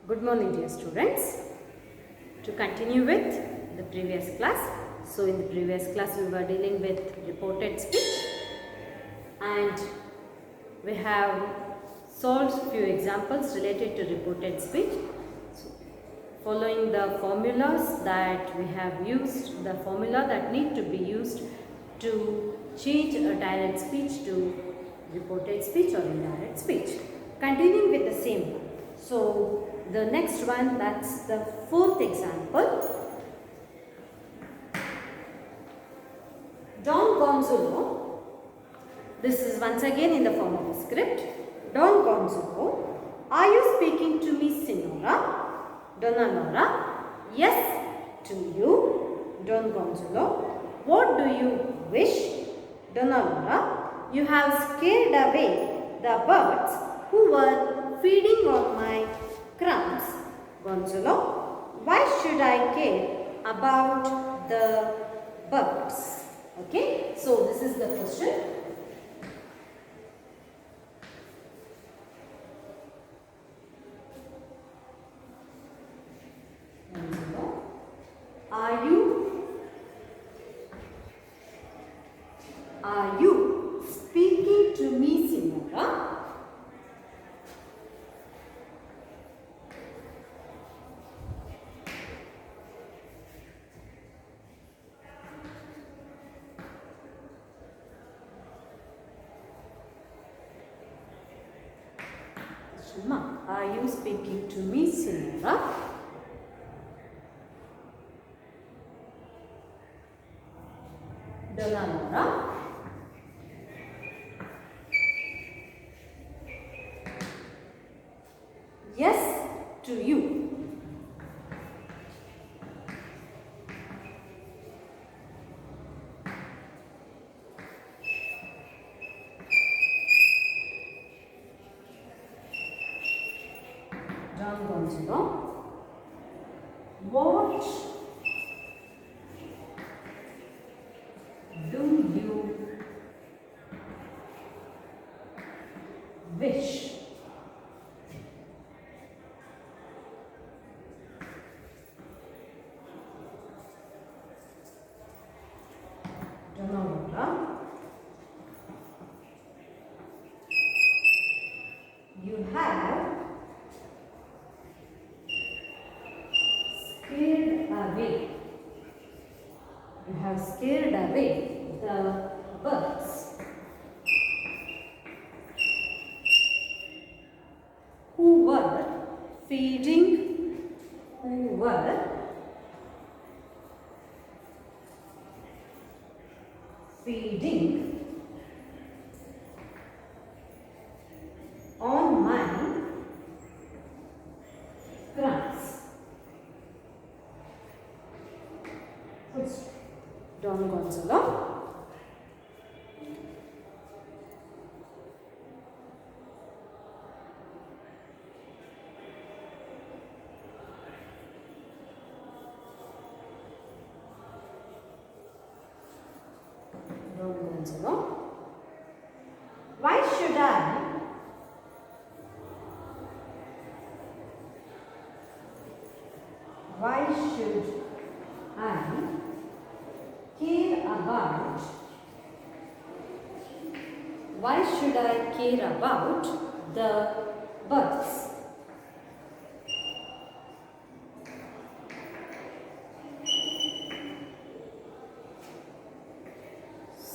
Good morning, dear students. To continue with the previous class. So in the previous class we were dealing with reported speech and we have solved few examples related to reported speech. So, following the formulas that we have used, the formula that need to be used to change a direct speech to reported speech or indirect speech. Continuing with the same one. So the next one, that's the fourth example. Don Gonzalo, this is once again in the form of a script. Don Gonzalo, are you speaking to me, Signora? Donna Laura, yes to you. Don Gonzalo, what do you wish? Donna Laura, you have scared away the birds who were feeding on my crumbs. Gonzalo, why should I care about the birds? Okay, so this is the question. Gonzalo, are you speaking to me, Signora? Are you speaking to me, Signora? Donna Laura, yes to you. Don Gonzalo, what do you wish? Donna Laura, you have scared away. You have scared away the birds who were feeding on my crumbs. Don Gonzalo, why should I care about the birds?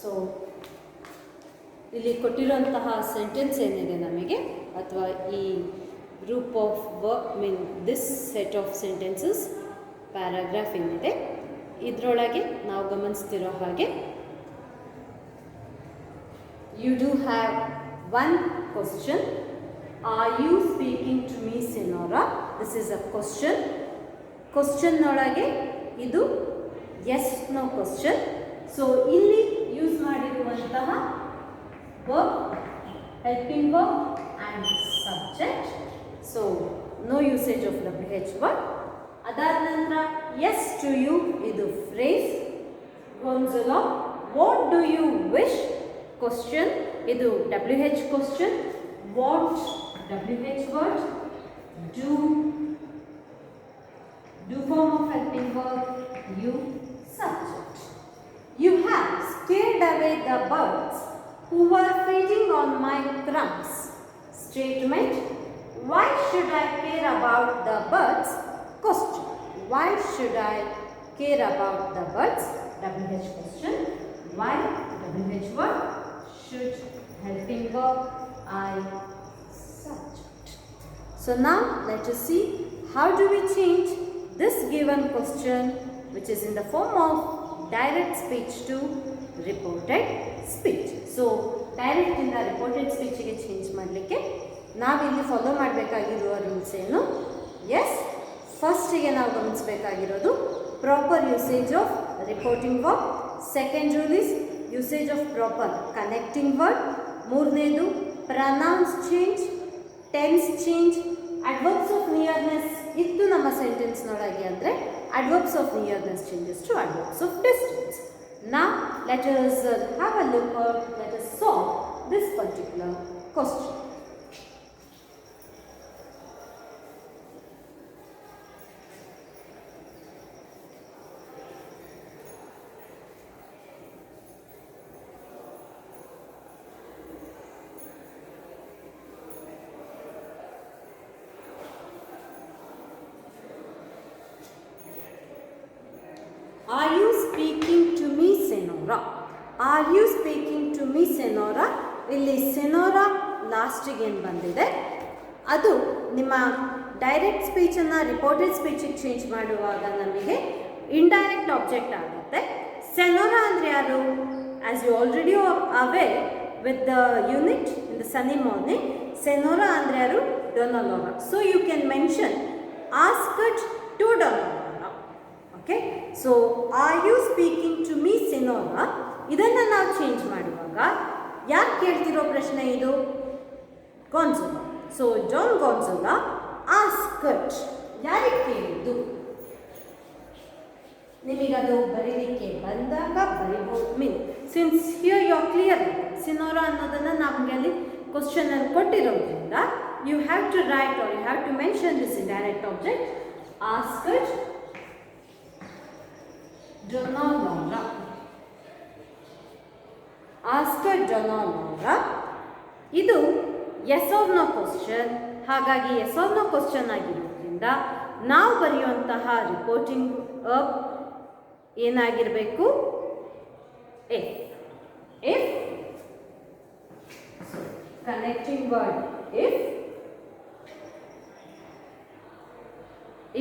So ಇಲ್ಲಿ ಕೊಟ್ಟಿರುವಂತಹ sentence ಏನಿದೆ ನಮಗೆ ಅಥವಾ ಈ group of this set of sentences paragraph ಏನಿದೆ ಇದರೊಳಗೆ ನಾವು ಗಮನಿಸ್ತಿರೋ ಹಾಗೆ you do have one question. Are you speaking to me, Signora? This is a question. Question ನೊಳಗೆ ಇದು yes no question. So ಇಲ್ಲಿ ಯೂಸ್ ಮಾಡಿರುವಂತಹ verb, helping verb and subject. So no usage of WH word. ಅದಾದ ನಂತರ yes to you ಇದು phrase. Gonzalo, what do you wish? Question ಇದು WH question. What WH word? Do birds who were feeding on my crumbs. Statement: why should I care about the birds? Question: why should I care about the birds? WH question. Why? WH word. Should, helping verb. I, subject. So now let us see how do we change this given question, which is in the form of direct speech, to reported speech. So direct in the reported speech ಗೆ change ಮಾಡಲಿಕ್ಕೆ ನಾವಿಲ್ಲಿ follow ಮಾಡಬೇಕಾಗಿರುವ rules ಏನು? Yes, ಫಸ್ಟಿಗೆ ನಾವು ಗಮನಿಸಬೇಕಾಗಿರೋದು proper usage of reporting verb. Second rule is usage of proper connecting word. ಮೂರನೇದು pronouns change, tense change, adverbs of nearness ಇತ್ತು ನಮ್ಮ ಸೆಂಟೆನ್ಸ್ನೊಳಗೆ ಅಂದರೆ adverbs of nearness changes to adverbs of distance. Now let us have a look or let us solve this particular question. Are you speaking to me, Senora? Are you speaking to me, Senora? ಇಲ್ಲಿ ಸೆನೋರಾ ಲಾಸ್ಟಿಗೆ ಏನು ಬಂದಿದೆ ಅದು ನಿಮ್ಮ direct ಸ್ಪೀಚನ್ನು reported ಸ್ಪೀಚಿಗೆ change ಮಾಡುವಾಗ ನಮಗೆ ಇಂಡೈರೆಕ್ಟ್ ಆಬ್ಜೆಕ್ಟ್ ಆಗುತ್ತೆ. ಸೆನೋರಾ ಅಂದರೆ ಯಾರು? As you already aware with the unit in the sunny morning, senora ಅಂದರೆ ಯಾರು? Donna Laura. So you can mention asked to Donna Laura. Okay, so are you speaking to me senora ಇದನ್ನು ನಾವು change ಮಾಡುವಾಗ ಯಾರು ಕೇಳ್ತಿರೋ ಪ್ರಶ್ನೆ ಇದು? Gonzalo. So John Gonzalo asked ಯಾರಿಗೆ ಕೇಳಿದ್ದು? ನಿಮಗದು ಬರೀಲಿಕ್ಕೆ ಬಂದಾಗ ಬರಿಬೋದು. Mean since here you are clear, senora ಅನ್ನೋದನ್ನು ನಮಗೆ ಅಲ್ಲಿ ಕ್ವಶನಲ್ಲಿ ಕೊಟ್ಟಿರೋದ್ರಿಂದ you have to write or you have to mention this indirect object asked Donna Laura. Asked Donna Laura ಇದು ಎಸ್ ಆರ್ ನೋ ಕ್ವಶನ್. ಹಾಗಾಗಿ ಎಸ್ ಆರ್ ನೋ ಕ್ವಶನ್ ಆಗಿರೋದ್ರಿಂದ ನಾವು ಬರೆಯುವಂತಹ ರಿಪೋರ್ಟಿಂಗ್ ವರ್ಬ್ ಏನಾಗಿರಬೇಕು? If. If connecting word if.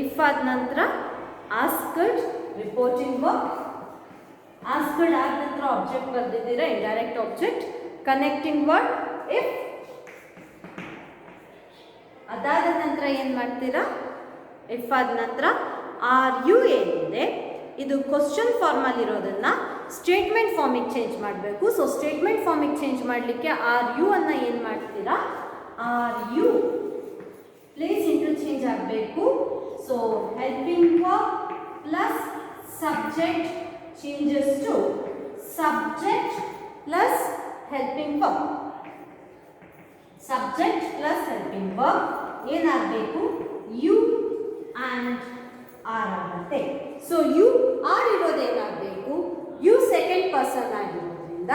If ಆದ ನಂತರ asked reporting verb. Asked ಆದ ನಂತರ ಆಬ್ಜೆಕ್ಟ್ ಬರೆದಿದ್ದೀರಾ, indirect object. Connecting word if. ಅದಾದ ನಂತರ ಏನು ಮಾಡ್ತೀರಾ? ಇಫ್ ಆದ ನಂತರ ಆರ್ ಯು ಏನಿದೆ ಇದು ಕ್ವಶನ್ ಫಾರ್ಮಲ್ಲಿ ಇರೋದನ್ನು ಸ್ಟೇಟ್ಮೆಂಟ್ ಫಾರ್ಮಿಗೆ ಚೇಂಜ್ ಮಾಡಬೇಕು. ಸೊ ಸ್ಟೇಟ್ಮೆಂಟ್ ಫಾರ್ಮಿಗೆ ಚೇಂಜ್ ಮಾಡಲಿಕ್ಕೆ ಆರ್ ಯು ಅನ್ನು ಏನು ಮಾಡ್ತೀರಾ? ಆರ್ ಯು ಪ್ಲೇಸ್ ಇಂಟರ್ಚೇಂಜ್ ಆಗಬೇಕು. So helping verb plus subject changes to subject plus helping verb. Subject plus helping verb ಏನಾಗಬೇಕು? ಯು ಆ್ಯಂಡ್ ಆರ್ ಆಗುತ್ತೆ. ಸೊ ಯು ಆರ್ ಇರೋದು ಏನಾಗಬೇಕು? ಯು ಸೆಕೆಂಡ್ ಪರ್ಸನ್ ಆಗಿರೋದ್ರಿಂದ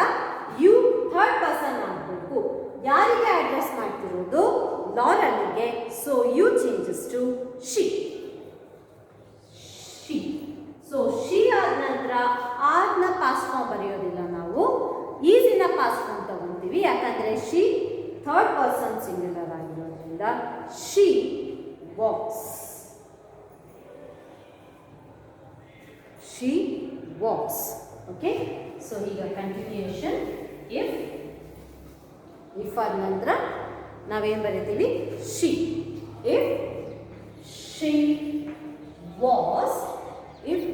ಯು ಥರ್ಡ್ ಪರ್ಸನ್ ಆಗಬೇಕು. ಯಾರಿಗೆ address ಮಾಡ್ತಿರೋದು? ಲಾರಲ್ಗೆ. So you changes to she. She. So she ಆದ ನಂತರ ಆರ್ನ ಪಾಸ್ಟ್ ಫಾರ್ಮ್ ಬರೆಯೋದಿಲ್ಲ, ನಾವು ಈಸಿನ ಪಾಸ್ಟ್ ಫಾರ್ಮ್ ತಗೊತೀವಿ. ಯಾಕಂದರೆ ಶಿ ಥರ್ಡ್ ಪರ್ಸನ್ ಸಿಂಗ್ಯುಲರ್ ಆಗಿರೋದ್ರಿಂದ she walks. She walks. Okay, so ಈಗ ಕಂಟಿನ್ಯೂಯೇಷನ್ ಇಫ್ ಆದ ನಂತರ ನಾವೇನು ಬರೀತೀವಿ? She. If she was. If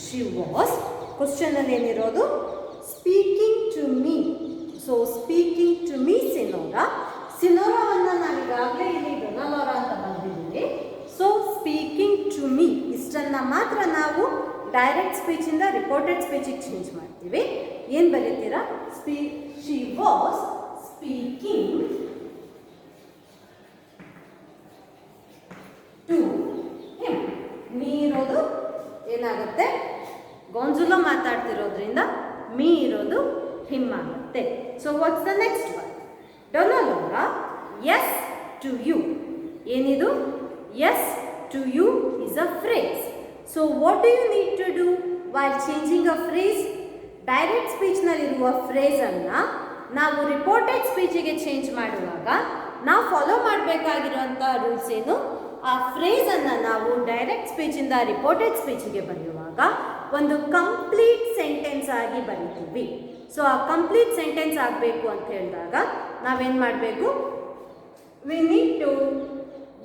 she was ಕ್ವಶನಲ್ಲಿ ಏನಿರೋದು? Speaking to me. So speaking to me senora. ಸೆನೋರಾವನ್ನು ನಾವೀಗಾಗಲೇ ಇಲ್ಲಿ ಡೊನಾಲೋರಾ ಅಂತ ಬಂದಿದ್ದೀವಿ. ಸೊ ಸ್ಪೀಕಿಂಗ್ ಟು ಮೀ ಇಷ್ಟನ್ನು ಮಾತ್ರ ನಾವು ಡೈರೆಕ್ಟ್ ಸ್ಪೀಚಿಂದ ರಿಪೋರ್ಟೆಡ್ ಸ್ಪೀಚಿಗೆ ಚೇಂಜ್ ಮಾಡ್ತೀವಿ. ಏನು ಬರೀತೀರಾ? She was speaking to him. Me ಇರೋದು ಏನಾಗುತ್ತೆ? ಗಾನ್ಜೋಲಾ ಮಾತಾಡ್ತಿರೋದ್ರಿಂದ ಮೀ ಇರೋದು ಹಿಮ್ ಆಗುತ್ತೆ. ಆಗುತ್ತೆ. So what's the next one? Donna Laura, yes to you. ಏನಿದು? Yes to you is a phrase. So what do you need to do while changing a phrase? Direct ಸ್ಪೀಚ್ನಲ್ಲಿರುವ ಫ್ರೇಸನ್ನು ನಾವು reported ಸ್ಪೀಚಿಗೆ change ಮಾಡುವಾಗ ನಾವು follow ಮಾಡಬೇಕಾಗಿರುವಂಥ rules ಏನು? ಆ ಫ್ರೇಸನ್ನು ನಾವು ಡೈರೆಕ್ಟ್ ಸ್ಪೀಚಿಂದ ರಿಪೋರ್ಟೆಡ್ ಸ್ಪೀಚಿಗೆ ಬರೆಯುವಾಗ ಒಂದು ಕಂಪ್ಲೀಟ್ ಸೆಂಟೆನ್ಸ್ ಆಗಿ ಬರೀತೀವಿ. ಸೊ ಆ ಕಂಪ್ಲೀಟ್ ಸೆಂಟೆನ್ಸ್ ಆಗಬೇಕು ಅಂತ ಹೇಳಿದಾಗ ನಾವೇನು ಮಾಡಬೇಕು? We need to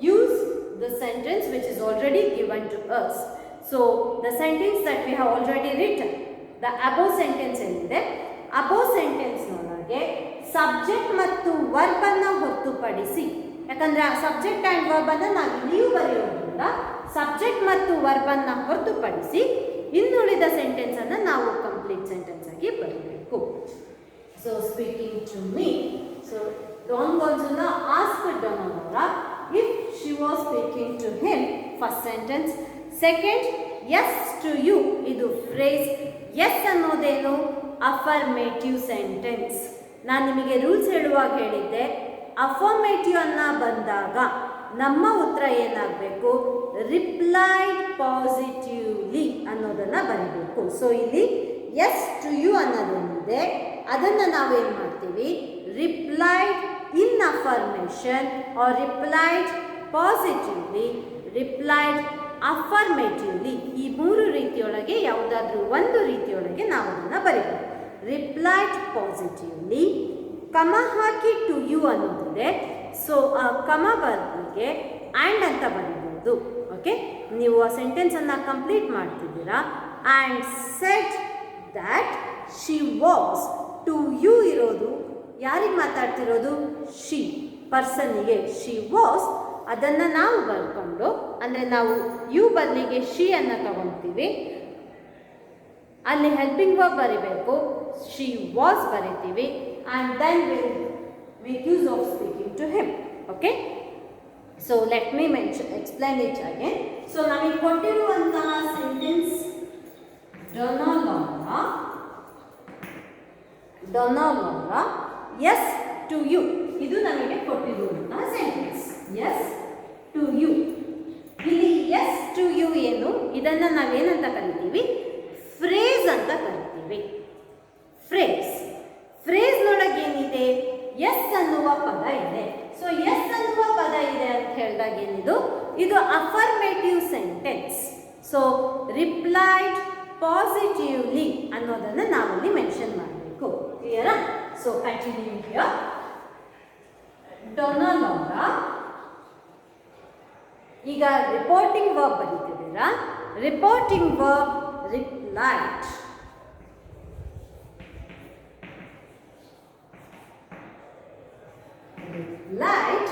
use the sentence which is already given to us. So the sentence that we have already written, the above sentence ಏನಿದೆ, ಅಬೋವ್ ಸೆಂಟೆನ್ಸ್ನೊಳಗೆ ಸಬ್ಜೆಕ್ಟ್ ಮತ್ತು ವರ್ಬನ್ನು ಹೊರತುಪಡಿಸಿ, ಯಾಕಂದರೆ ಆ ಸಬ್ಜೆಕ್ಟ್ ಆ್ಯಂಡ್ ವರ್ಬನ್ನು ನಾವು ಇಲ್ಲಿಯೂ ಬರೆಯೋದ್ರಿಂದ ಸಬ್ಜೆಕ್ಟ್ ಮತ್ತು ವರ್ಬನ್ನು ಹೊರತುಪಡಿಸಿ ಇನ್ನುಳಿದ ಸೆಂಟೆನ್ಸನ್ನು ನಾವು ಕಂಪ್ಲೀಟ್ ಸೆಂಟೆನ್ಸ್ ಆಗಿ ಬರಬೇಕು. So speaking to me, so Don Gonzalo asked Donna Laura if she was speaking to him. First sentence. Second, yes to you. ಇದು phrase. Yes ಅನ್ನೋದೇನು? affirmative sentence. ನಾನು ನಿಮಗೆ ರೂಲ್ಸ್ ಹೇಳುವಾಗ ಹೇಳಿದ್ದೆ, ಅಫರ್ಮೇಟಿವ್ ಅನ್ನ ಬಂದಾಗ ನಮ್ಮ ಉತ್ತರ ಏನಾಗಬೇಕು? ರಿಪ್ಲೈಡ್ ಪಾಸಿಟಿವ್ಲಿ ಅನ್ನೋದನ್ನು ಬರೀಬೇಕು. ಸೊ ಇಲ್ಲಿ ಎಸ್ ಟು ಯು ಅನ್ನೋದೇನಿದೆ ಅದನ್ನು ನಾವೇನು ಮಾಡ್ತೀವಿ? Replied in affirmation or replied positively, replied affirmatively, ಈ ಮೂರು ರೀತಿಯೊಳಗೆ ಯಾವುದಾದ್ರೂ ಒಂದು ರೀತಿಯೊಳಗೆ ನಾವು ಅದನ್ನು ಬರೀಬೇಕು. ರಿಪ್ಲೈಡ್ ಪಾಸಿಟಿವ್ಲಿ, ಕಮ ಹಾಕಿ ಟು ಯು ಅನ್ನೋದಿದೆ. ಸೊ ಆ ಕಮ ಬದಲಿಗೆ ಆ್ಯಂಡ್ ಅಂತ ಬರೀಬೋದು. ಓಕೆ, ನೀವು ಆ ಸೆಂಟೆನ್ಸನ್ನು ಕಂಪ್ಲೀಟ್ ಮಾಡ್ತಿದ್ದೀರಾ. And said that she was, to you ಇರೋದು ಯಾರಿಗೆ ಮಾತಾಡ್ತಿರೋದು? ಶಿ, ಪರ್ಸನ್ನಿಗೆ. ಶಿ ವಾಸ್ ಅದನ್ನು ನಾವು ಬರ್ಕೊಂಡು, ಅಂದರೆ ನಾವು ಯು ಬದಲಿಗೆ ಶಿ ಅನ್ನು ತಗೊಳ್ತೀವಿ. ಅಲ್ಲಿ ಹೆಲ್ಪಿಂಗ್ ವರ್ಬ್ ಬರಿಬೇಕು, ಶಿ ವಾಸ್ ಬರಿತೀವಿ. And then will make use of speaking to him. Okay, so let me explain it again. So ನಮಗೆ ಕೊಟ್ಟಿರುವಂತಹ sentence Donna Laura, yes to you. ಇದು ನಮಗೆ ಕೊಟ್ಟಿರುವಂತಹ ಸೆಂಟೆನ್ಸ್. yes to you. ಇಲ್ಲಿ yes to you ಏನು? ಇದನ್ನು ನಾವೇನಂತ ಕರಿತೀವಿ? ಫ್ರೇಸ್ ಅಂತ ಕರಿತೀವಿ. ಫ್ರೇಸ್ನೊಳಗೆ ಏನಿದೆ? ಎಸ್ ಅನ್ನುವ ಪದ ಇದೆ. ಸೊ ಎಸ್ ಅನ್ನುವ ಪದ ಇದೆ ಅಂತ ಹೇಳಿದಾಗ ಏನಿದು? ಇದು affirmative sentence. So replied positively ಅನ್ನೋದನ್ನು ನಾವಲ್ಲಿ ಮೆನ್ಷನ್ ಮಾಡಬೇಕು. ಕ್ಲಿಯರಾ? So continue here. Donna Laura, ಈಗ ರಿಪೋರ್ಟಿಂಗ್ ವರ್ಬ್ ಬರೀತಿದ್ದೀರಾ. Reporting verb replied. Replied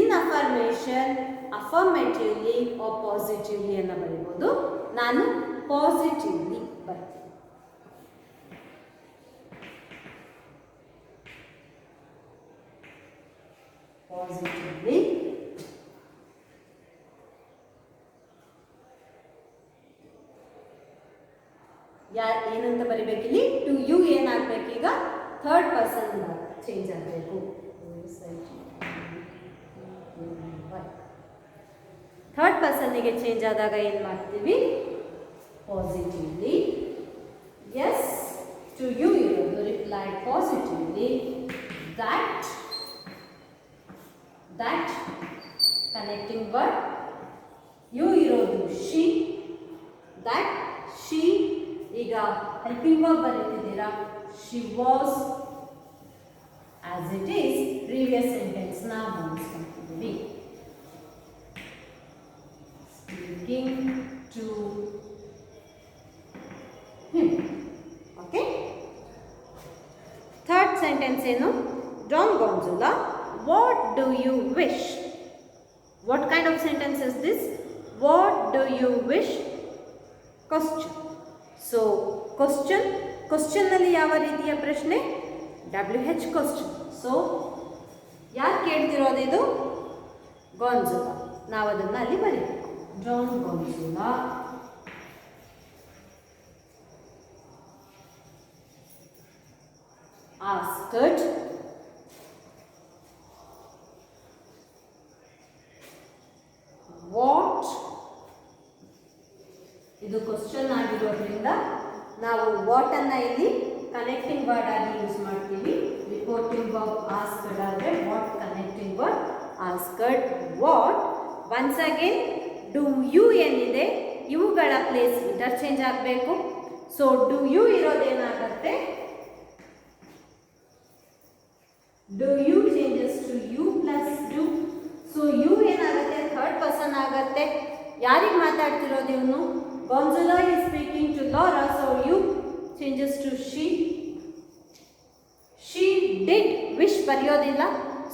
in affirmation, affirmatively or positively ಅನ್ನು ಬರೀಬೋದು. ನಾನು ಪಾಸಿಟಿವ್ಲಿ ಬರ್ತೀನಿ. ಪಾಸಿಟಿವ್ಲಿ. ಏನಂತ ಬರಿಬೇಕಿಲ್ಲಿ? ಟು ಯು ಏನಾಗಬೇಕೀಗ? ಥರ್ಡ್ ಪರ್ಸನ್ ಚೇಂಜ್ ಆಗಬೇಕು. ಥರ್ಡ್ ಪರ್ಸನ್ನಿಗೆ ಚೇಂಜ್ ಆದಾಗ ಏನು ಮಾಡ್ತೀವಿ? ಪಾಸಿಟಿವ್ಲಿ. ಎಸ್ ಟು ಯು ಇರೋದು replied positively. That connecting word. You ಇರೋದು ಶಿ. That she. ಈಗ ಹೆಲ್ಪಿಂಗ್ ವರ್ಬ್ ಬರೀತಿದ್ದೀರಾ. She was as it is previous ಸೆಂಟೆನ್ಸ್ನ ಬಳಸ್ಕೊಳ್ತಿದ್ದೀವಿ. Speaking to him. Okay, third sentence ಏನು? Don Gonzalo, what do you wish? What kind of sentence is this? What do you wish? Question. So question ನಲ್ಲಿ ಯಾವ ರೀತಿಯ ಪ್ರಶ್ನೆ? WH question. So ಯಾರು ಕೇಳ್ತಿರೋದು? ಇದು ಗಾನ್ಜುಲಾ. ನಾವು ಅದನ್ನು ಅಲ್ಲಿ ಬರೀಬೇಕು. Don Gonzalo, asked. What? ಇದು ಕ್ವಶನ್ ಆಗಿರೋದ್ರಿಂದ ನಾವು ವಾಟ್ ಅನ್ನ ಇಲ್ಲಿ ಕನೆಕ್ಟಿಂಗ್ ವರ್ಡ್ ಆಗಿ ಯೂಸ್ ಮಾಡ್ತೀವಿ. ರಿಪೋರ್ಟಿಂಗ್ ವರ್ಬ್ ಆಸ್ಕ್ಡ್ ಆದರೆ what connecting word asked what. Once again do you ಏನಿದೆ ಇವುಗಳ ಪ್ಲೇಸ್ ಇಂಟರ್ಚೇಂಜ್ ಆಗಬೇಕು. ಸೊ ಡು ಯು ಇರೋದೇನಾಗುತ್ತೆ, do you changes to you plus do. So you ಏನಾಗುತ್ತೆ ಥರ್ಡ್ ಪರ್ಸನ್ ಆಗುತ್ತೆ. ಯಾರಿಗೆ ಮಾತಾಡ್ತಿರೋದು ಇವನು? Gonzalo is speaking to Laura, so you changes to she. She did wish ಬರೆಯೋದಿಲ್ಲ,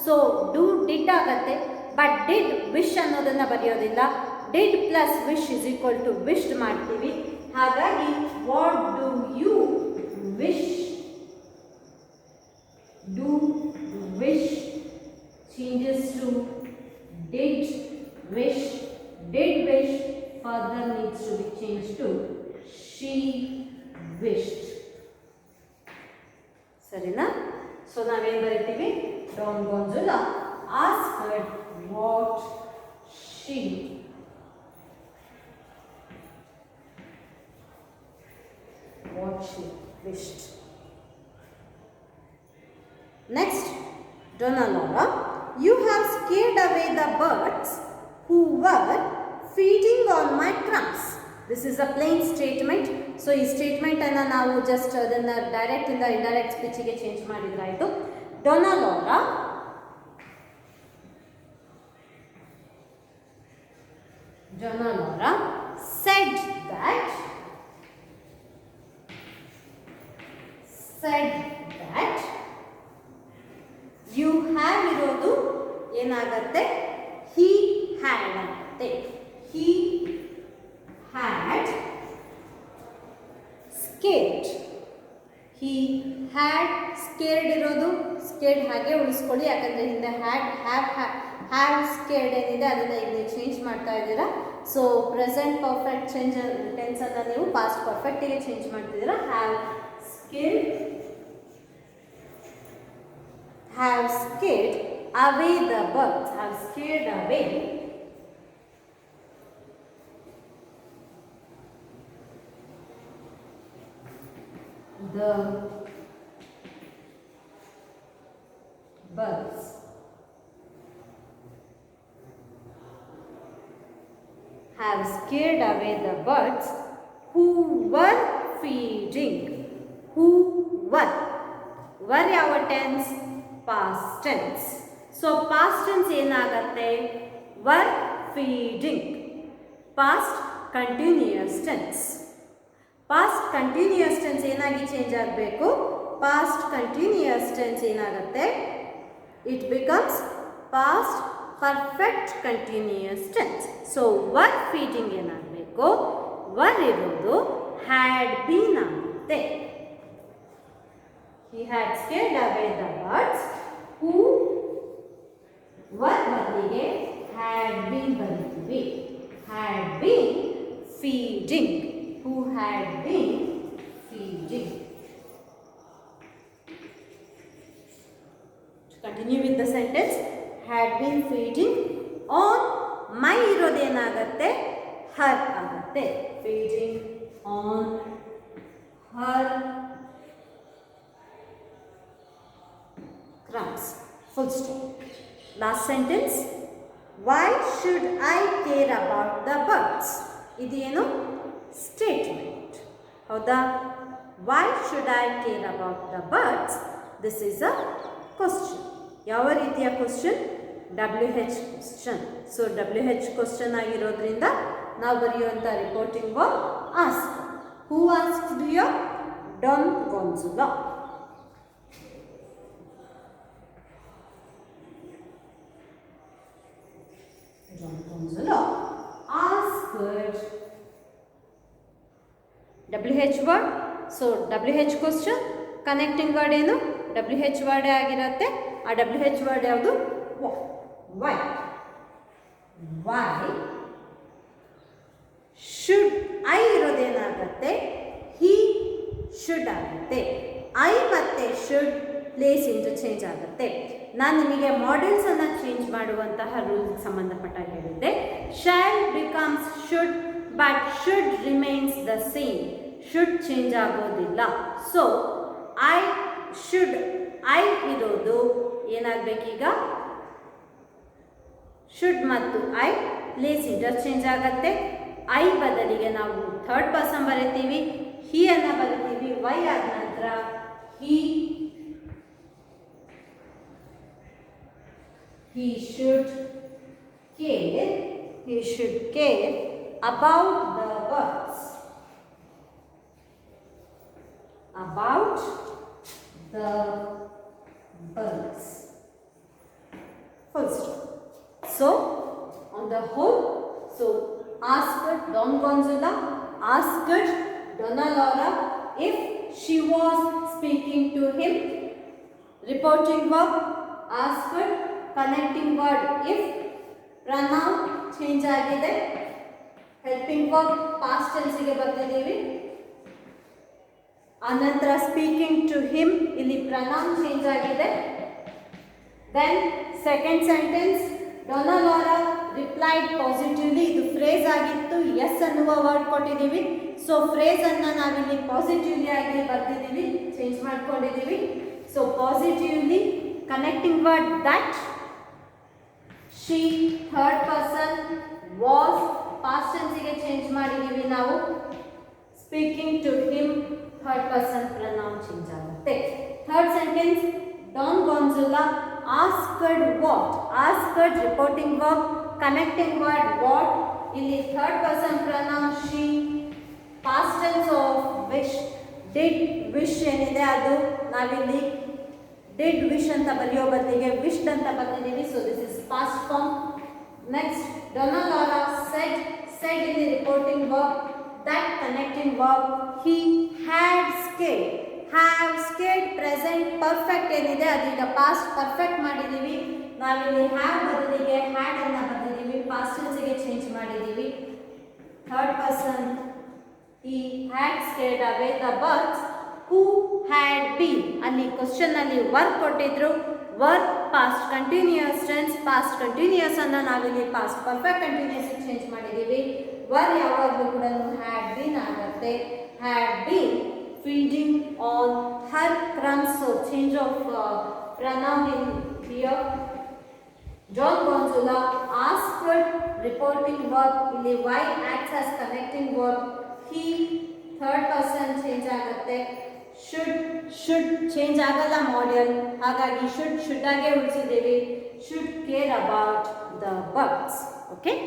so do did ಆಗುತ್ತೆ. But did wish ಅನ್ನೋದನ್ನ ಬರೆಯೋದಿಲ್ಲ. did plus wish is equal to wished ಮಾಡ್ತೀವಿ. ಹಾಗಾಗಿ what do you wish? Do wish changes to did wish. Did wish further needs to be changed to she wished. ಸರಿನಾ? So ನಾವೇನು ಬರೀತೀವಿ? Don Gonzalo asked what she wished. Next, Donna Laura, you have scared away the birds who were feeding on my crumbs. This is a plain statement. So ಈ statement ಅನ್ನು ನಾವು just ಅದನ್ನು direct ಇಂದ indirect ಸ್ಪೀಚಿಗೆ change ಮಾಡಿದ್ರಾಯಿತು. Donna Laura said that you have ಇರೋದು ಏನಾಗತ್ತೆ? he had ಆಗುತ್ತೆ. he had scared. he had scared ಇರೋದು scared ಹಾಗೆ ಉಳಿಸ್ಕೊಳ್ಳಿ, ಯಾಕಂದರೆ ಹಿಂದೆ have scared ಏನಿದೆ ಅದನ್ನು ಈಗ ನೀವು ಚೇಂಜ್ ಮಾಡ್ತಾ ಇದ್ದೀರಾ. ಸೊ ಪ್ರೆಸೆಂಟ್ ಪರ್ಫೆಕ್ಟ್ ಟೆನ್ಸನ್ನು ನೀವು ಪಾಸ್ಟ್ ಪರ್ಫೆಕ್ಟಿಗೆ ಚೇಂಜ್ ಮಾಡ್ತಿದ್ದೀರಾ. have scared away the birds. have scared away the birds. have scared away the birds who were feeding. who were ಯಾವ tense? past tense. so past tense ಏನಾಗುತ್ತೆ? were feeding. past continuous tense. past continuous tense ಏನಾಗಿ change ಆಗಬೇಕು? past continuous tense ಏನಾಗುತ್ತೆ? it becomes past perfect continuous tense. so were feeding ಏನಾಗಬೇಕು? were ಇರೋದು had been ಆಗುತ್ತೆ. he had scared away the birds who were ಬದಲಿಗೆ had been ಬರೀತೀವಿ. had been feeding. who had been feeding. To continue with the sentence, had been feeding on my ಇರೋದೇನಾಗತ್ತೆ? her ಆಗುತ್ತೆ. feeding on her crumbs. full stop. last sentence, why should I care about the birds? ಇದೇನು? statement. ಹೌದಾ? why should I care about the birds? this is a question. ಯಾವ ರೀತಿಯ question? WH question. So WH question ಆಗಿರೋದ್ರಿಂದ ನಾವು ಬರೆಯುವಂಥ reporting verb ask. Who asked you? Don Gonzalo. Don Gonzalo asked WH word. So WH question connecting word ಏನು? WH word ಆಗಿರುತ್ತೆ. ಆ WH word ಯಾವುದು? why. should I ಇರೋದೇನಾಗುತ್ತೆ? he should ಆಗುತ್ತೆ. I ಮತ್ತೆ should ಪ್ಲೇಸ್ ಇಂಟರ್ಚೇಂಜ್ ಆಗುತ್ತೆ. ನಾನು ನಿಮಗೆ ಮಾಡೆಲ್ಸನ್ನು ಚೇಂಜ್ ಮಾಡುವಂತಹ ರೂಲ್ ಸಂಬಂಧಪಟ್ಟ ಹೇಳಿದ್ದೆ. Shall becomes should, but should remains the same. Should change ಆಗೋದಿಲ್ಲ. ಸೊ ಐ ಶುಡ್, ಐ ಇರೋದು ಏನಾಗಬೇಕೀಗ, ಶುಡ್ ಮತ್ತು ಐ ಪ್ಲೇಸ್ ಇಂಟರ್ಚೇಂಜ್ ಆಗುತ್ತೆ. ಐ ಬದಲಿಗೆ ನಾವು ಥರ್ಡ್ ಪರ್ಸನ್ ಬರಿತೀವಿ, ಹಿ ಅನ್ನು ಬರಿತೀವಿ. ವೈ ಆದ ನಂತರ he should care about the birds, full stop. So on the whole, so asked Don Gonzalo asked Donna Laura if she was speaking to him. Reporting verb asked, connecting word if, pronoun change ಆಗಿದೆ, helping verb past tense ಗೆ ಬರ್ತಿದ್ದೀವಿ. ಅನಂತರ speaking to him ಇಲ್ಲಿ pronoun change ಆಗಿದೆ. Then second sentence, Donna Laura replied positively. ಇದು phrase ಆಗಿತ್ತು, yes ಅನ್ನುವ word ಕೊಟ್ಟಿದ್ದೀವಿ. ಸೊ ಫ್ರೇಸ್ ಅನ್ನು ನಾವಿಲ್ಲಿ ಪಾಸಿಟಿವ್ಲಿ ಆಗಿ ಬರ್ತಿದ್ದೀವಿ, ಚೇಂಜ್ ಮಾಡ್ಕೊಂಡಿದ್ದೀವಿ. So positively connecting word that, she third person, was past ಟೆನ್ಸಿಗೆ ಚೇಂಜ್ ಮಾಡಿದ್ದೀವಿ ನಾವು. Speaking to him third person pronoun change ಆಗುತ್ತೆ. Third sentence, Don Gonzalo asked what, asked reporting verb, connecting word what, ಇಲ್ಲಿ third person pronoun she, past tense of wish, did wish ಏನಿದೆ ಅದು ನಾವಿಲ್ಲಿ did wish ಅಂತ ಬರೆಯೋ ಬದಲಿಗೆ wished ಅಂತ ಬರ್ತಿದ್ದೀವಿ. So this is past form. Next Donna Laura said, said ಇಲ್ಲಿ reporting verb, that connecting verb, he had asked, have asked present perfect ಏನಿದೆ ಅದೀಗ ಪಾಸ್ಟ್ ಪರ್ಫೆಕ್ಟ್ ಮಾಡಿದ್ದೀವಿ. ನಾವಿಲ್ಲಿ ಹ್ಯಾವ್ ಬದಲಿಗೆ ಹ್ಯಾಡ್ ಅನ್ನು ಬರೆದಿದ್ದೀವಿ, ಪಾಸ್ಟ್ ಟೆನ್ಸ್ಗೆ ಚೇಂಜ್ ಮಾಡಿದ್ದೀವಿ. Third person, he had scared away the birds who had been. ಅಲ್ಲಿ question ಅಲ್ಲಿ ವರ್ಕ್ ಕೊಟ್ಟಿದ್ರು, work past continuous tense, past continuous ಅನ್ನು ನಾವಿಲ್ಲಿ ಪಾಸ್ಟ್ ಪರ್ಫೆಕ್ಟ್ ಕಂಟಿನ್ಯೂಯಸ್ ಚೇಂಜ್ ಮಾಡಿದ್ದೀವಿ. ವರ್ ಯಾವಾಗಲೂ ಕೂಡ ಹ್ಯಾಡ್ ಬೀನ್ ಆಗುತ್ತೆ. Had been feeding on her crumbs. So change of pronoun in here. John Gonzalo asked, reporting verb, ಇಲ್ಲಿ why acts as connecting verb. He third person change ಆಗುತ್ತೆ. should change ಆಗಲ್ಲ model, ಹಾಗಾಗಿ should ಆಗೆ ಉಳಿಸಿದ್ದೇವೆ. should care about the birds. Okay,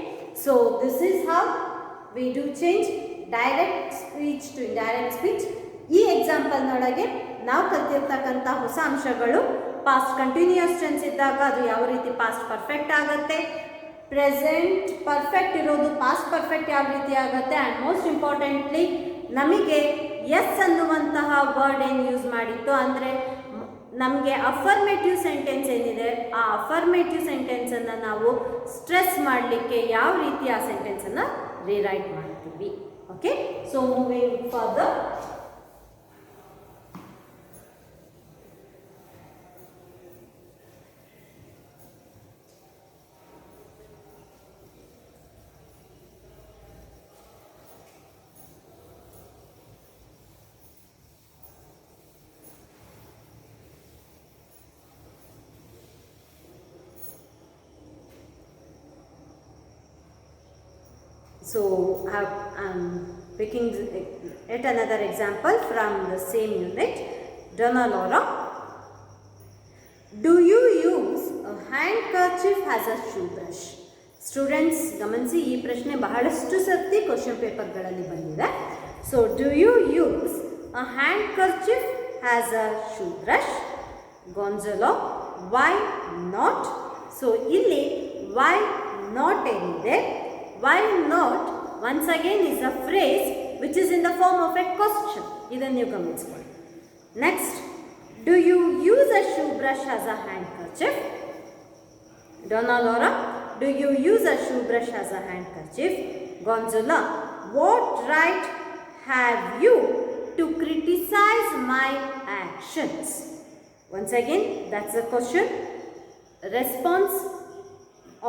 so this is how we do change direct speech to indirect speech. ಈ ಎಕ್ಸಾಂಪಲ್ನೊಳಗೆ ನಾವು ಕಲಿತಿರ್ತಕ್ಕಂಥ ಹೊಸ ಅಂಶಗಳು, past continuous tense ಇದ್ದಾಗ ಅದು ಯಾವ ರೀತಿ ಪಾಸ್ಟ್ ಪರ್ಫೆಕ್ಟ್ ಆಗುತ್ತೆ, ಪ್ರೆಸೆಂಟ್ ಪರ್ಫೆಕ್ಟ್ ಇರೋದು ಪಾಸ್ಟ್ ಪರ್ಫೆಕ್ಟ್ ಯಾವ ರೀತಿ ಆಗುತ್ತೆ, ಆ್ಯಂಡ್ ಮೋಸ್ಟ್ ಇಂಪಾರ್ಟೆಂಟ್ಲಿ ನಮಗೆ ಎಸ್ ಅನ್ನುವಂತಹ ವರ್ಡ್ ಏನು ಯೂಸ್ ಮಾಡಿತ್ತು ಅಂದರೆ ನಮಗೆ ಅಫರ್ಮೇಟಿವ್ ಸೆಂಟೆನ್ಸ್ ಏನಿದೆ ಆ ಅಫರ್ಮೇಟಿವ್ ಸೆಂಟೆನ್ಸನ್ನು ನಾವು ಸ್ಟ್ರೆಸ್ ಮಾಡಲಿಕ್ಕೆ ಯಾವ ರೀತಿ ಆ ಸೆಂಟೆನ್ಸನ್ನು ರೀರೈಟ್ ಮಾಡ್ತೀವಿ. Okay, so moving further. So I'm picking yet another example from the same unit. Donna Laura, do you use a handkerchief as a shoe brush? Students ಗಮನಿಸಿ, ಈ ಪ್ರಶ್ನೆ ಬಹಳಷ್ಟು ಸರ್ತಿ ಕ್ವಶನ್ ಪೇಪರ್ಗಳಲ್ಲಿ ಬಂದಿದೆ. So do you use a handkerchief as a shoe brush? Gonzalo, why not? So ಇಲ್ಲಿ why not ಏನಿದೆ, why not once again is a phrase which is in the form of a question. ಇದನ್ನು ನೀವು ಗಮನಿಸ್ಕೊಳ್ಳಿ. Next, do you use a shoe brush as a handkerchief? Donna Laura, do you use a shoe brush as a handkerchief? Gonzalo, what right have you to criticize my actions? Once again, that's the question. Response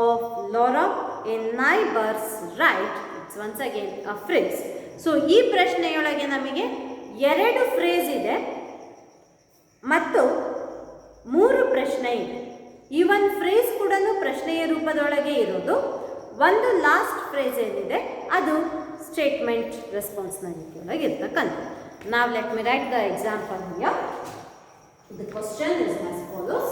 of Laura in neighbor's right. It's once again a phrase. So ಈ ಪ್ರಶ್ನೆಯೊಳಗೆ ನಮಗೆ 2 phrase ಇದೆ ಮತ್ತು 3 ಪ್ರಶ್ನೆ ಇದೆ. ಈ ಒಂದು phrase ಕೂಡ ಪ್ರಶ್ನೆಯ ರೂಪದೊಳಗೆ ಇರೋದು. ಒಂದು ಲಾಸ್ಟ್ ಫ್ರೇಸ್ ಏನಿದೆ ಅದು ಸ್ಟೇಟ್ಮೆಂಟ್ ರೆಸ್ಪಾನ್ಸ್ನ ರೀತಿಯೊಳಗೆ ಇರ್ತಕ್ಕಂಥ. Now let me write the example here. The question is as follows.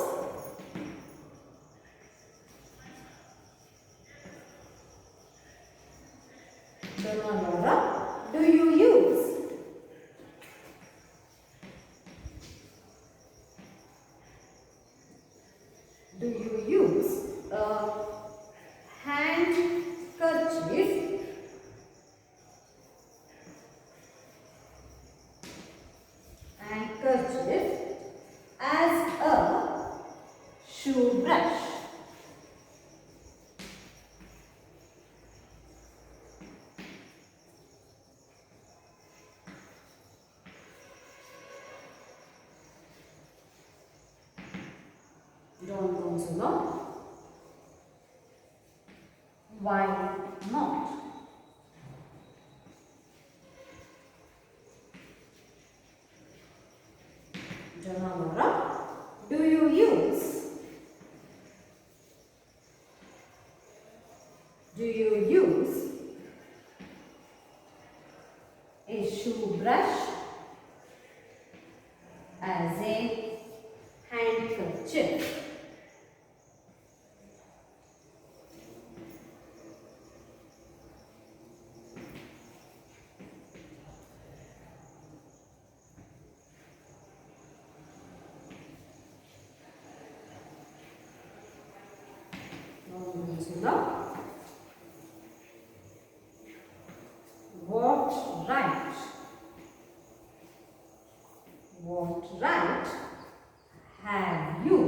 Laura, do you use a handkerchief as a shoe brush? Don't also know. Why not? Laura, do you use a shoe brush as a handkerchief? What right have you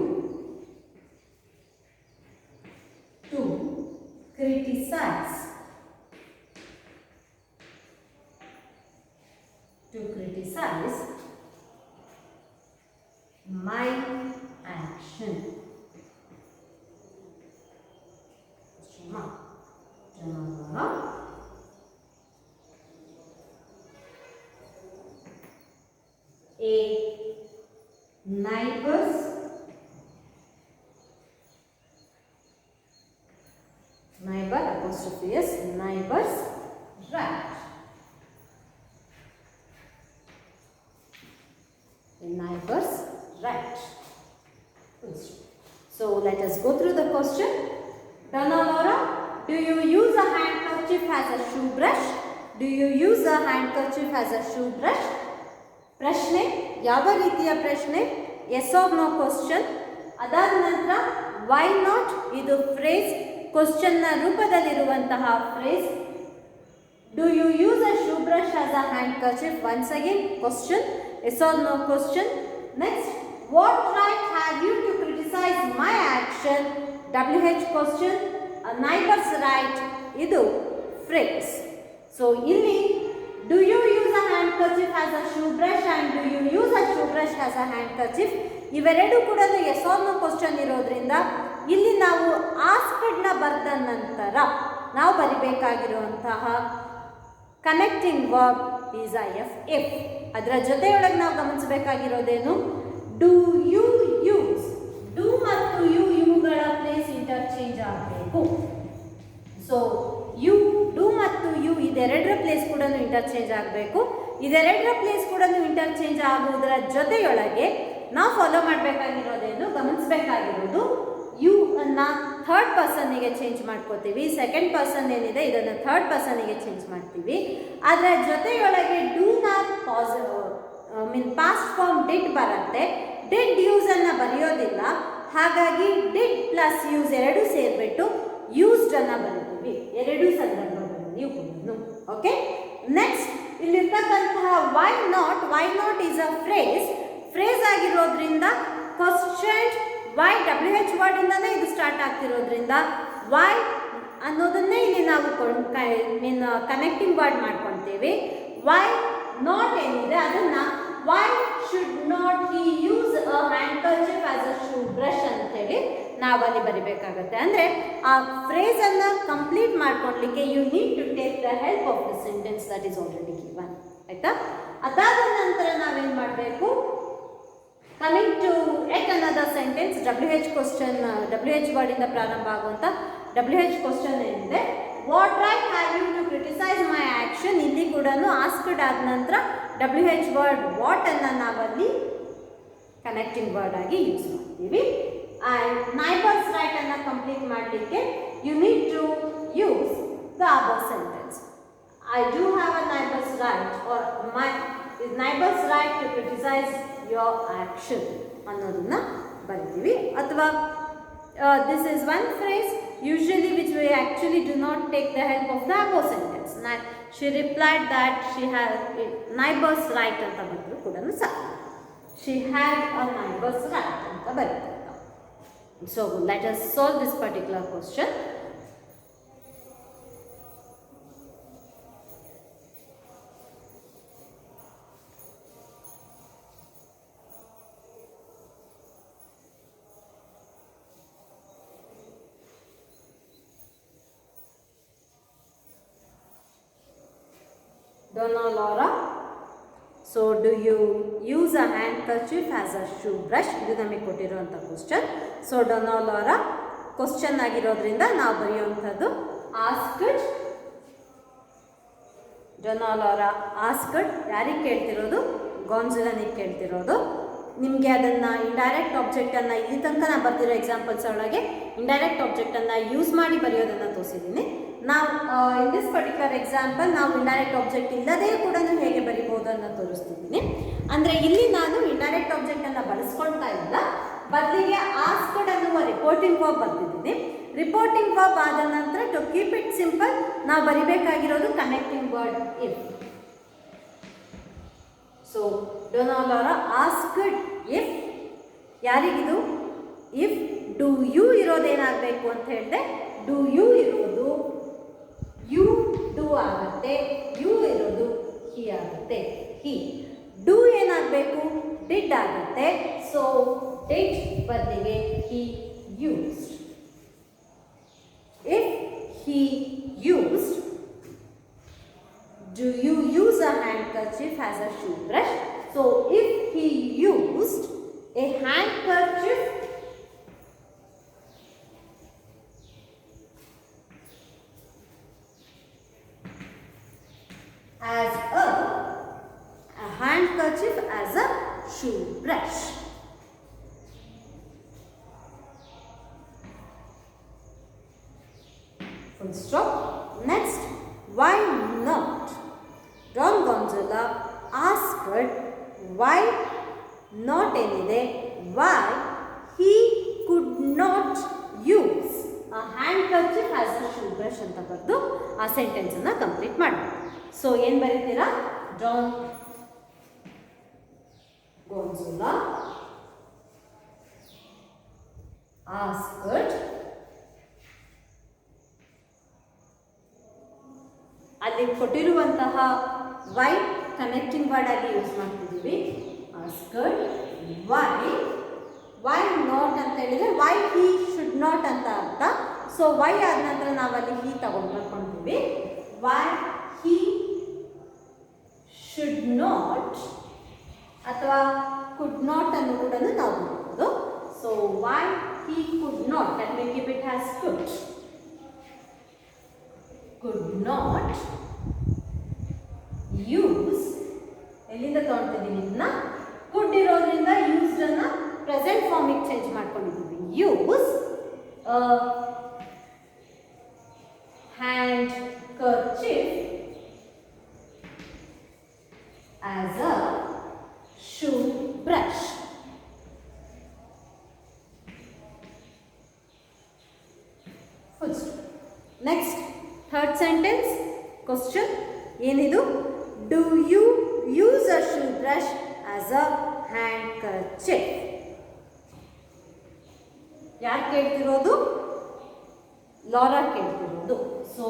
to criticize my action? A neighbor's right. A neighbor's right. So let us go through the question. Laura, do you use a handkerchief as a shoe brush? Do you use a handkerchief as a shoe brush? ಪ್ರಶ್ನೆ ಯಾವ ರೀತಿಯ ಪ್ರಶ್ನೆ? Yes or no question. ಅದಾದ ನಂತರ why not ಇದು phrase, ಕ್ವಶನ್ನ ರೂಪದಲ್ಲಿರುವಂತಹ phrase. Do you use a shoe brush as a handkerchief? Once again question, yes or no question. Next, what right have you to criticise my action? WH question. Neighbours right ಇದು phrase. So ಇಲ್ಲಿ do you use a handkerchief as a shoe brush and do you use a shoe brush as a handkerchief? ಇವೆರಡು ಕೂಡ S or no question ಇರೋದ್ರಿಂದ ಇಲ್ಲಿ ನಾವು ಆಸ್ಕ್ಡ್ನ ಬರೆದ ನಂತರ ನಾವು ಬರಿಬೇಕಾಗಿರುವಂತಹ ಕನೆಕ್ಟಿಂಗ್ ವರ್ಬ್ ಈಸ್ IF. ಅದರ ಜೊತೆಯೊಳಗೆ ನಾವು ಗಮನಿಸಬೇಕಾಗಿರೋದೇನು? Do you use. ಡೂ ಮತ್ತು ಯು ಇವುಗಳ ಪ್ಲೇಸ್ ಇಂಟರ್ಚೇಂಜ್ ಆಗಬೇಕು. ಸೊ ಯು, ಡೂ ಮತ್ತು ಯು ಇದೆರಡರ ಪ್ಲೇಸ್ ಕೂಡ ಇಂಟರ್ಚೇಂಜ್ ಆಗಬೇಕು. ಇದೆರಡರ ಪ್ಲೇಸ್ ಕೂಡ ಇಂಟರ್ಚೇಂಜ್ ಆಗುವುದರ ಜೊತೆಯೊಳಗೆ ನಾವು ಫಾಲೋ ಮಾಡಬೇಕಾಗಿರೋದೇನು, ಗಮನಿಸಬೇಕಾಗಿರೋದು ಯು ಅನ್ನ ಥರ್ಡ್ ಪರ್ಸನ್ನಿಗೆ ಚೇಂಜ್ ಮಾಡ್ಕೋತೀವಿ. ಸೆಕೆಂಡ್ ಪರ್ಸನ್ ಏನಿದೆ ಇದನ್ನು ಥರ್ಡ್ ಪರ್ಸನ್ನಿಗೆ ಚೇಂಜ್ ಮಾಡ್ತೀವಿ. ಅದರ ಜೊತೆಯೊಳಗೆ ಡೂನ ಪಾಸ್ಟ್ ಫಾರ್ಮ್ ಡಿಡ್ ಬರುತ್ತೆ. ಡಿಡ್ ಯೂಸನ್ನು ಬರೆಯೋದಿಲ್ಲ. ಹಾಗಾಗಿ ಡಿಡ್ ಪ್ಲಸ್ ಯೂಸ್ ಎರಡೂ ಸೇರಿಬಿಟ್ಟು ಯೂಸ್ಡ್ ಅನ್ನು ಬರೀತೀವಿ ಎರಡೂ ಸಂದರ್ಭಗಳಲ್ಲಿ ಕೂಡ. ಓಕೆ, ನೆಕ್ಸ್ಟ್ ಇಲ್ಲಿರ್ತಕ್ಕಂತಹ why not is a phrase ಆಗಿರೋದ್ರಿಂದ ಕ್ವಶನ್ ವೈ WH ವರ್ಡ್ ಇಂದಾನೆ ಇದು ಸ್ಟಾರ್ಟ್ ಆಗ್ತಿರೋದ್ರಿಂದ ವೈ ಅನ್ನೋದನ್ನೇ ಇಲ್ಲಿ ನಾವು ಕನೆಕ್ಟಿಂಗ್ ವರ್ಡ್ ಮಾಡ್ಕೊತೀವಿ. ವೈ ನಾಟ್ ಏನಿದೆ ಅದನ್ನ why should not he use a handkerchief as a shoe brush ಅಂತ ಹೇಳಿ ನಾವಲ್ಲಿ ಬರಿಬೇಕಾಗತ್ತೆ. ಅಂದರೆ ಆ ಫ್ರೇಸನ್ನು ಕಂಪ್ಲೀಟ್ ಮಾಡ್ಕೊಡ್ಲಿಕ್ಕೆ you need to take the help of the sentence that is already given. ಆಯಿತಾ? ಅದಾದ ನಂತರ ನಾವೇನು ಮಾಡಬೇಕು? Coming to at another sentence, WH question, WH ವರ್ಡಿಂದ ಪ್ರಾರಂಭ ಆಗುವಂಥ WH ಕ್ವಶನ್ ಏನಿದೆ, what right have you to criticise my action. ಇಲ್ಲಿ ಕೂಡ ಆಸ್ಕ್ಡ್ ಆದ ನಂತರ WH ವರ್ಡ್ ವಾಟ್ ಅನ್ನು ನಾವಲ್ಲಿ ಕನೆಕ್ಟಿಂಗ್ ವರ್ಡ್ ಆಗಿ ಯೂಸ್ ಮಾಡ್ತೀವಿ. ಆ್ಯಂಡ್ ನೈಬರ್ಸ್ ರೈಟ್ ಅನ್ನು ಕಂಪ್ಲೀಟ್ ಮಾಡಲಿಕ್ಕೆ you need to use the above sentence. I do have a neighbours right are my neighbours right to criticise your action ಅನ್ನೋದನ್ನ ಬರಿತೀವಿ. ಅಥವಾ this is one phrase usually which we actually do not take the help of the above sentence. She replied that she had a neighbor's right ಅಂತ ಬಂದರೂ ಕೂಡ ಸಾಕು. She had a neighbor's right ಅಂತ ಬರುತ್ತೆ. So let us solve this particular question. Donna Laura, so do you use a handkerchief as a shoe brush? ಇದು ನಮಗೆ ಕೊಟ್ಟಿರುವಂಥ question. So Donna Laura question ಆಗಿರೋದ್ರಿಂದ ನಾವು ಬರೆಯುವಂಥದ್ದು ಆಸ್ಕ್ಡ್. Donna Laura ಆಸ್ಕ್ಡ್ ಯಾರಿಗೆ ಕೇಳ್ತಿರೋದು? ಗಾನ್ಜುಲಾನಿಗೆ ಕೇಳ್ತಿರೋದು. ನಿಮಗೆ ಅದನ್ನು ಇಂಡೈರೆಕ್ಟ್ ಆಬ್ಜೆಕ್ಟನ್ನು ಇಲ್ಲಿ ತನಕ ನಾನು ಬರ್ತಿರೋ ಎಕ್ಸಾಂಪಲ್ಸ್ ಒಳಗೆ ಇಂಡೈರೆಕ್ಟ್ ಆಬ್ಜೆಕ್ಟನ್ನು ಯೂಸ್ ಮಾಡಿ ಬರೆಯೋದನ್ನು ತೋರಿಸಿದ್ದೀನಿ. ನಾವು ಇನ್ ದಿಸ್ ಪರ್ಟಿಕ್ಯುಲರ್ ಎಕ್ಸಾಂಪಲ್ ನಾವು ಇಂಡೈರೆಕ್ಟ್ ಆಬ್ಜೆಕ್ಟ್ ಇಲ್ಲದೇ ಕೂಡ ಹೇಗೆ ಬರಿಬೋದು ಅನ್ನೋ ತೋರಿಸ್ತಿದ್ದೀನಿ. ಅಂದರೆ ಇಲ್ಲಿ ನಾನು ಇಂಡೈರೆಕ್ಟ್ ಆಬ್ಜೆಕ್ಟನ್ನು ಬಳಸ್ಕೊಳ್ತಾ ಇಲ್ಲ, ಬದಲಿಗೆ ಆಸ್ಕ್ಡ್ ಅನ್ನುವ ರಿಪೋರ್ಟಿಂಗ್ ವರ್ಬ್ ಬರ್ತಿದ್ದೀನಿ. ರಿಪೋರ್ಟಿಂಗ್ ವರ್ಬ್ ಆದ ನಂತರ ಟು ಕೀಪ್ ಇಟ್ ಸಿಂಪಲ್ ನಾವು ಬರಿಬೇಕಾಗಿರೋದು connecting word if. So Donna Laura asked if, ಯಾರಿಗಿದು? ಇಫ್ ಡು ಯು ಇರೋದೇನಾಗಬೇಕು ಅಂತ ಹೇಳಿದೆ, ಡು ಯು ಇರೋದು ಯು ಡು ಆಗುತ್ತೆ, ಯು ಇರೋದು ಹಿ ಆಗುತ್ತೆ, ಹಿ. ಡು ಏನಾಗಬೇಕು? ಡಿಡ್ ಆಗುತ್ತೆ. ಸೊ ಡಿಡ್ ಬದಲಿಗೆ he used. If he used, do you use a handkerchief as a shoe brush? So if he used a handkerchief as a handkerchief as a shoe brush. Full stop. Next, why not? Don Gonzalo asked why not ಏನಿದೆ, why he could not use a handkerchief as a shoe brush ಅಂತ ಬರೆದು ಆ ಸೆಂಟೆನ್ಸನ್ನು complete ಮಾಡಬೇಕು. So ಏನು ಬರೀತೀರಾ? Don Gonzalo asked, ಅಲ್ಲಿ ಕೊಟ್ಟಿರುವಂತಹ Y connecting word ಆಗಿ ಯೂಸ್ ಮಾಡ್ತಿದ್ದೀವಿ. ಆಸ್ಕ್ಡ್ ವೈ ನಾಟ್ ಅಂತ ಹೇಳಿದರೆ ವೈ ಹಿ ಶುಡ್ ನಾಟ್ ಅಂತ ಅರ್ಥ. ಸೊ ವೈ ಆದ ನಂತರ ನಾವಲ್ಲಿ ಹಿ ತಗೊಂಡು ಬರ್ಕೊಂಡಿದ್ದೀವಿ. ವೈ ಹಿ ಶುಡ್ ನಾಟ್ ಅಥವಾ ಕುಡ್ ನಾಟ್ ಅನ್ನು ಕೂಡ ನಾವು ನೋಡ್ಬೋದು. So why he could not, let me keep it has could not use, ಎಲ್ಲಿಂದ ತೊಗೊಳ್ತಿದ್ದೀನಿ ಇದನ್ನ? ಕುಡ್ ಇರೋದ್ರಿಂದ ಯೂಸ್ಡ್ ಅನ್ನ ಪ್ರೆಸೆಂಟ್ ಫಾರ್ಮಿಗೆ ಚೇಂಜ್ ಮಾಡ್ಕೊಂಡಿದ್ದೀವಿ. Use handkerchief as a shoe brush. Full stop. Next, third sentence question ಏನಿದು? Do you use a shoe brush as a handkerchief? ಯಾರು ಕೇಳ್ತಿರೋದು? Laura ಕೇಳ್ತಿರೋದು. So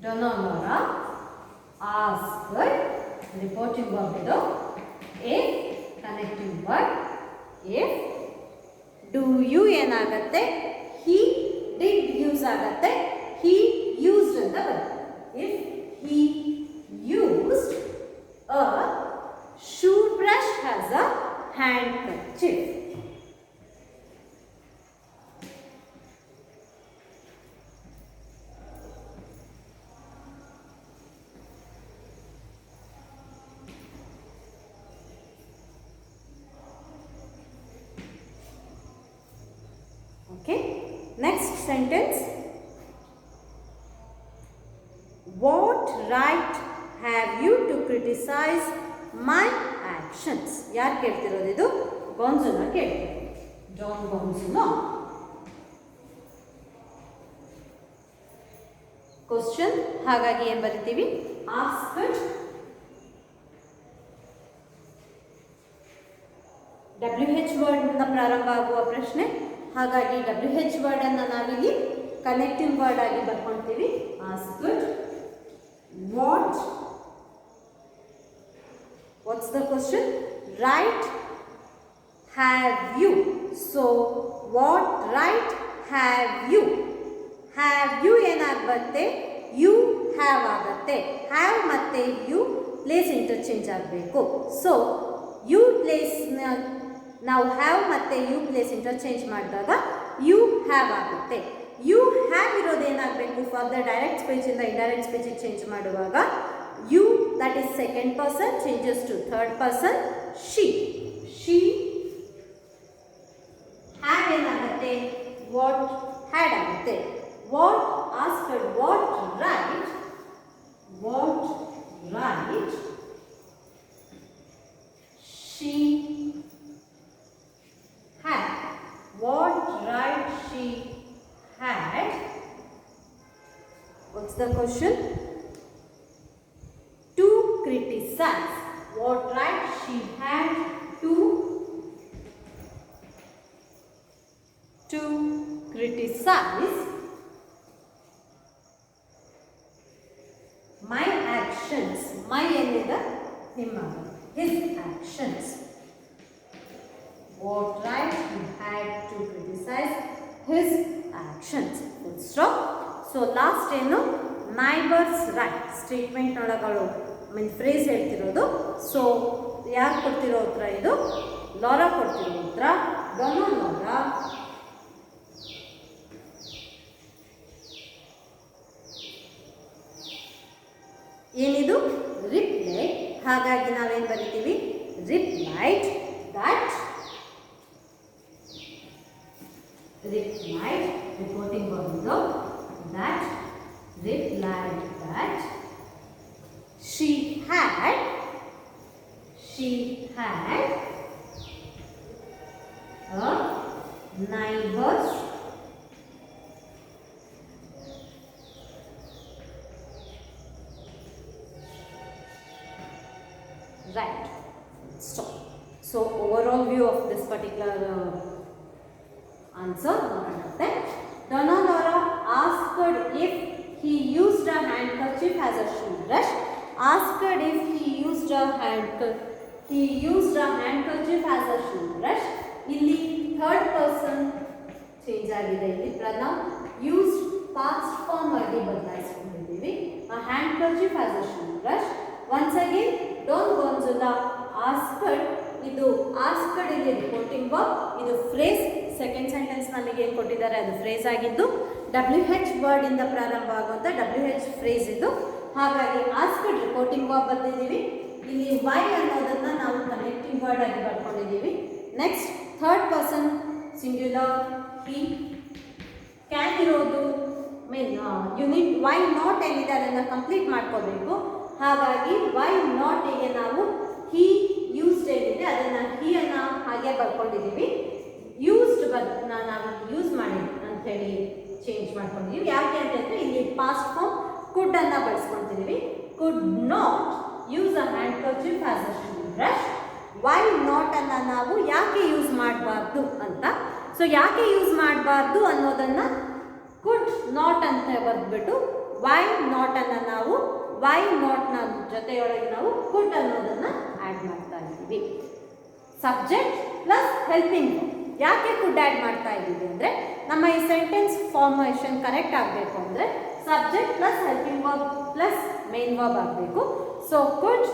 Donna Laura asked reporting verb ಇದು. If connecting word. If do you ಏನಾಗತ್ತೆ, he did use ಆಗತ್ತೆ, he used ಅಂತ ಬರುತ್ತೆ. If he used a shoe brush as a handkerchief. Okay, next sentence. What right have you to criticize my actions? ಯಾರು ಕೇಳ್ತಿರೋದು ಇದು? ಗಾನ್ಜುಲಾ ಕೇಳ್ತಿರೋದು. Don ಗಾನ್ಜುಲಾ. Question, ಹಾಗಾಗಿ ಏನು ಬರಿತೀವಿ? ಆಸ್ಕ್ಡ್ WH ವರ್ಡ್ ಇಂದ ಪ್ರಾರಂಭ ಆಗುವ ಪ್ರಶ್ನೆ. ಹಾಗಾಗಿ WH ವರ್ಡ್ ಅನ್ನು ನಾವಿಲ್ಲಿ ಕನೆಕ್ಟಿಂಗ್ ವರ್ಡ್ ಆಗಿ ಬರ್ಕೊಳ್ತೀವಿ. Asked. What, what's the question? Right have you. So what right have you? Have you ಏನಾಗುತ್ತೆ? You have ಆಗುತ್ತೆ. have ಮತ್ತೆ you ಪ್ಲೇಸ್ ಇಂಟರ್ಚೇಂಜ್ ಆಗಬೇಕು. ಸೊ you ಪ್ಲೇಸ್ ನಾವು have ಮತ್ತೆ you ಪ್ಲೇಸ್ ಇಂಟರ್ಚೇಂಜ್ ಮಾಡಿದಾಗ you have ಆಗುತ್ತೆ. you have ಇರೋದು ಏನಾಗಬೇಕು? ಫಾರ್ ದ ಡೈರೆಕ್ಟ್ ಸ್ಪೀಚ್ ಇಂದ ಇಂಡೈರೆಕ್ಟ್ ಸ್ಪೀಚಿಗೆ ಚೇಂಜ್ ಮಾಡುವಾಗ you, that is second person, changes to third person. She had ಏನಾಗುತ್ತೆ? what had ಆಗುತ್ತೆ. what asked what right she had. what right she had. What's the question? To criticize. What right she had to criticize my actions. My enida him, his actions. What right he had to criticize his actions. Full stop. So last ಏನು? neighbors right statement ನೊಳಗಳು mean phrase ಹೇಳ್ತಿರೋದು. So ಯಾರು ಕೊಡ್ತಿರೋ ಉತ್ತರ ಇದು? Laura ಕೊಡ್ತಿರೋ ಉತ್ತರ. Donna Laura. ಏನಿದು? ರಿಪ್ಲೈ. ಹಾಗಾಗಿ ನಾವೇನು ಬರಿತೀವಿ? Replied that. replied, reporting verb ಇದು. that replied that she had a neighbor's right. Stop. So overall view of this particular answer. Donna Laura asked if he used a handkerchief as a shoe brush. Asked if he used a handkerchief as a shoe brush. ಇಲ್ಲಿ third person change ಆಗಿದೆ. ಇಲ್ಲಿ pronoun used past form ಆಗಿ ಬದಲಾಯಿಸಿಕೊಂಡಿದ್ದೀವಿ. a handkerchief as a shoe brush. once again Don Gonzalo asked. ಇದು asked ಇಲ್ಲಿ reporting verb. ಇದು phrase. Second sentence ನಮಗೆ ಏನು ಕೊಟ್ಟಿದ್ದಾರೆ ಅದು ಫ್ರೇಸ್ ಆಗಿದ್ದು WH ವರ್ಡ್ ಇಂದ ಪ್ರಾರಂಭ ಆಗುವಂಥ WH ಫ್ರೇಸ್ ಇದು. ಹಾಗಾಗಿ ಆಸ್ಕ್ಡ್ ರಿಪೋರ್ಟಿಂಗ್ ವರ್ಬ್ ಬರ್ತಿದ್ದೀವಿ. ಇಲ್ಲಿ ವೈ ಅನ್ನೋದನ್ನ ನಾವು ಕನೆಕ್ಟಿಂಗ್ ವರ್ಡ್ ಆಗಿ ಬರ್ಕೊಂಡಿದ್ದೀವಿ. Next third person singular he. Can ಇರೋದು ಮೀನ್ ಯೂನಿಟ್ ವೈ ನಾಟ್ ಏನಿದೆ ಅದನ್ನು ಕಂಪ್ಲೀಟ್ ಮಾಡ್ಕೋಬೇಕು. ಹಾಗಾಗಿ ವೈ ನಾಟ್ಗೆ ನಾವು ಹಿ ಯೂಸ್ಡ್ ಏನಿದೆ ಅದನ್ನು ಹಿ ಅನ್ನು ಹಾಗೆ ಬರ್ಕೊಂಡಿದ್ದೀವಿ. ಯೂಸ್ಡ್ ನಾವು ಯೂಸ್ ಮಾಡಿ ಅಂಥೇಳಿ ಚೇಂಜ್ ಮಾಡ್ಕೊಂಡಿದ್ದೀವಿ. ಯಾಕೆ ಅಂತಂದರೆ ಇಲ್ಲಿ ಪಾಸ್ಟ್ ಫಾರ್ಮ್ ಕುಡ್ ಅನ್ನು ಬಳಸ್ಕೊತಿದ್ದೀವಿ. Could not use a handkerchief as a shoe brush. Why not ಅನ್ನು ನಾವು ಯಾಕೆ ಯೂಸ್ ಮಾಡಬಾರ್ದು ಅಂತ. ಸೊ ಯಾಕೆ ಯೂಸ್ ಮಾಡಬಾರ್ದು ಅನ್ನೋದನ್ನು ಕುಡ್ ನಾಟ್ ಅಂತ ಬರೆದ್ಬಿಟ್ಟು ವೈ ನಾಟ್ ಅನ್ನು ನಾವು ವೈ ನಾಟ್ನ ಜೊತೆಯೊಳಗೆ ನಾವು ಕುಡ್ ಅನ್ನೋದನ್ನು ಆ್ಯಡ್ ಮಾಡ್ತಾ ಇದ್ದೀವಿ. Subject plus helping verb. ಯಾಕೆ ಕುಡ್ ಆ್ಯಡ್ ಮಾಡ್ತಾ ಇದ್ದೀವಿ ಅಂದರೆ ನಮ್ಮ ಈ ಸೆಂಟೆನ್ಸ್ ಫಾರ್ಮೇಷನ್ ಕರೆಕ್ಟ್ ಆಗಬೇಕು ಅಂದರೆ subject plus helping verb plus main verb ಆಗಬೇಕು. So could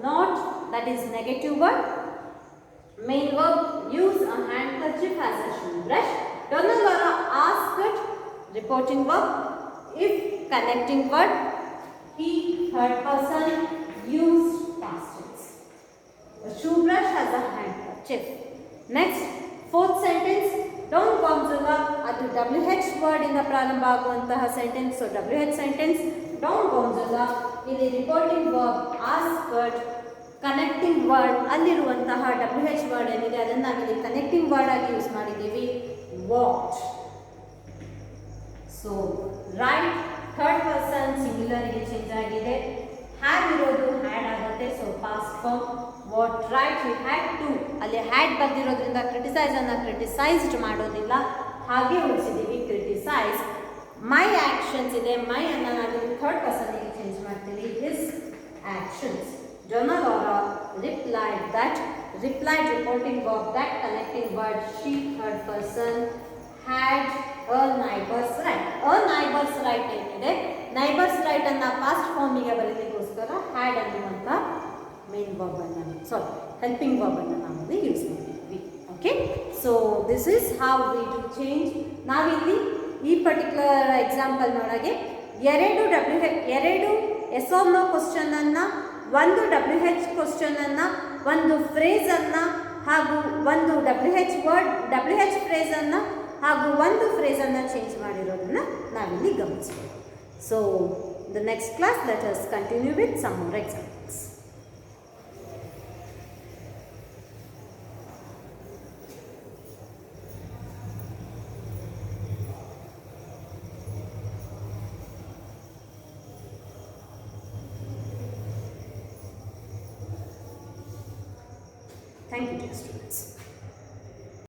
not, that is negative word. Main verb, use a handkerchief as a shoe brush. Donna Laura asked, reporting verb. If connecting word, he, third person, used past tense. A shoe brush has a handkerchief. Next, fourth sentence, Don Gonzalo, ಅದು WH word ಇಂದ ಪ್ರಾರಂಭ ಆಗುವಂತಹ sentence. So WH sentence, Don Gonzalo, ಇಲ್ಲಿ reporting verb asked, connecting word ಅಲ್ಲಿರುವಂತಹ WH word ಏನಿದೆ ಅದನ್ನು ನಾವಿಲ್ಲಿ connecting word ಆಗಿ ಯೂಸ್ ಮಾಡಿದ್ದೀವಿ, what. So right third person ಸಿಂಗ್ಯುಲರ್ಗೆ ಚೇಂಜ್ ಆಗಿದೆ. ಹ್ಯಾವ್ ಇರೋದು ಹ್ಯಾಡ್ ಆಗುತ್ತೆ. So past form what right you had to, ಅಲ್ಲಿ ಹ್ಯಾಡ್ ಬಂದಿರೋದ್ರಿಂದ ಕ್ರಿಟಿಸೈಸನ್ನು ಕ್ರಿಟಿಸೈಸ್ಡ್ ಮಾಡೋದಿಲ್ಲ, ಹಾಗೆ ಉಳಿಸಿದ್ದೀವಿ ಕ್ರಿಟಿಸೈಸ್. ಮೈ ಆ್ಯಕ್ಷನ್ಸ್ ಇದೆ, ಮೈ ಅನ್ನು ನಾವಿಲ್ಲಿ ಥರ್ಡ್ ಪರ್ಸನ್ಗೆ ಚೇಂಜ್ ಮಾಡ್ತೀವಿ, his actions. Donna Laura replied that, replied reporting verb, that connecting word, she third person, had a neighbor's right. A neighbor's right ಏನಿದೆ, neighbor's right ಅನ್ನು ಪಾಸ್ಟ್ ಫಾರ್ಮಿಗೆ ಬರೀಲಿಕ್ಕೋಸ್ಕರ ಹ್ಯಾಡ್ ಅನ್ನುವಂಥ main verb ಅನ್ನು helping verb ಅನ್ನು ನಾವು use ಮಾಡಿದ್ವಿ. Okay, so this is how we do change. ನಾವಿಲ್ಲಿ ಈ particular ಎಕ್ಸಾಂಪಲ್ನೊಳಗೆ ಎರಡು ಎಸ್ ಆರ್ ನೋ ಕ್ವಶನನ್ನು, ಒಂದು WH ಕ್ವಶನನ್ನು, ಒಂದು ಫ್ರೇಸನ್ನು ಹಾಗೂ ಒಂದು WH ಫ್ರೇಸನ್ನು ಹಾಗೂ ಒಂದು ಫ್ರೇಸನ್ನು ಚೇಂಜ್ ಮಾಡಿರೋದನ್ನು ನಾವಿಲ್ಲಿ ಗಮನಿಸ್ಬೋದು. So the next class let us continue with some more examples. Thank you, dear students.